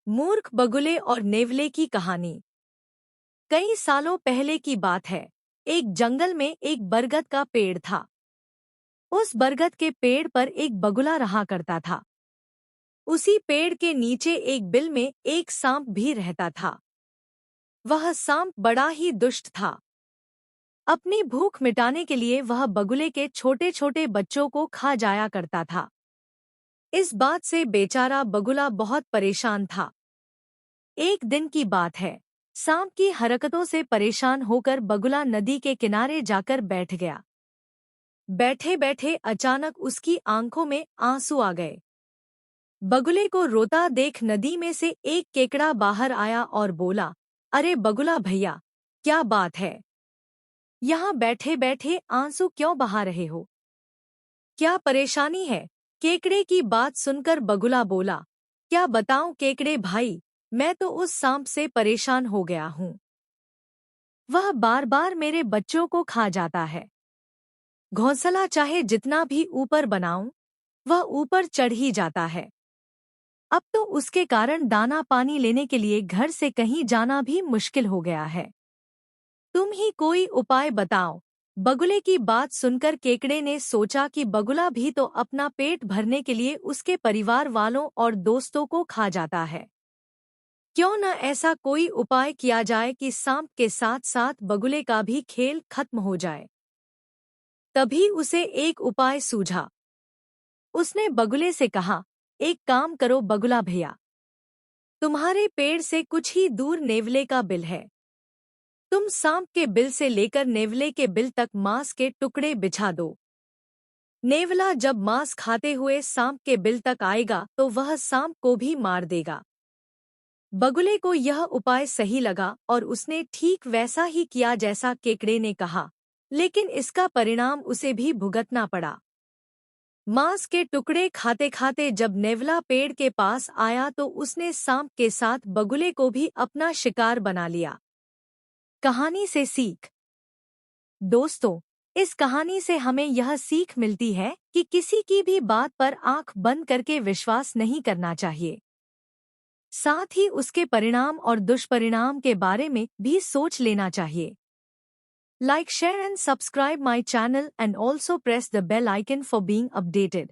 मूर्ख बगुले और नेवले की कहानी। कई सालों पहले की बात है। एक जंगल में एक बरगद का पेड़ था। उस बरगद के पेड़ पर एक बगुला रहा करता था। उसी पेड़ के नीचे एक बिल में एक सांप भी रहता था। वह सांप बड़ा ही दुष्ट था। अपनी भूख मिटाने के लिए वह बगुले के छोटे छोटे बच्चों को खा जाया करता था। इस बात से बेचारा बगुला बहुत परेशान था। एक दिन की बात है। सांप की हरकतों से परेशान होकर बगुला नदी के किनारे जाकर बैठ गया। बैठे बैठे अचानक उसकी आंखों में आंसू आ गए। बगुले को रोता देख नदी में से एक केकड़ा बाहर आया और बोला, अरे बगुला भैया, क्या बात है? यहाँ बैठे बैठे आंसू क्यों बहा रहे हो? क्या परेशानी है? केकड़े की बात सुनकर बगुला बोला, क्या बताऊं केकड़े भाई, मैं तो उस सांप से परेशान हो गया हूँ। वह बार बार मेरे बच्चों को खा जाता है। घोंसला चाहे जितना भी ऊपर बनाऊं, वह ऊपर चढ़ ही जाता है। अब तो उसके कारण दाना पानी लेने के लिए घर से कहीं जाना भी मुश्किल हो गया है। तुम ही कोई उपाय बताओ। बगुले की बात सुनकर केकड़े ने सोचा कि बगुला भी तो अपना पेट भरने के लिए उसके परिवार वालों और दोस्तों को खा जाता है। क्यों न ऐसा कोई उपाय किया जाए कि सांप के साथ साथ बगुले का भी खेल खत्म हो जाए। तभी उसे एक उपाय सूझा। उसने बगुले से कहा, एक काम करो बगुला भैया, तुम्हारे पेड़ से कुछ ही दूर नेवले का बिल है। तुम सांप के बिल से लेकर नेवले के बिल तक मांस के टुकड़े बिछा दो। नेवला जब मांस खाते हुए सांप के बिल तक आएगा तो वह सांप को भी मार देगा। बगुले को यह उपाय सही लगा और उसने ठीक वैसा ही किया जैसा केकड़े ने कहा, लेकिन इसका परिणाम उसे भी भुगतना पड़ा। मांस के टुकड़े खाते खाते जब नेवला पेड़ के पास आया तो उसने सांप के साथ बगुले को भी अपना शिकार बना लिया। कहानी से सीख। दोस्तों, इस कहानी से हमें यह सीख मिलती है कि किसी की भी बात पर आंख बंद करके विश्वास नहीं करना चाहिए। साथ ही उसके परिणाम और दुष्परिणाम के बारे में भी सोच लेना चाहिए। Like, share and subscribe my channel and also press the bell icon for being updated.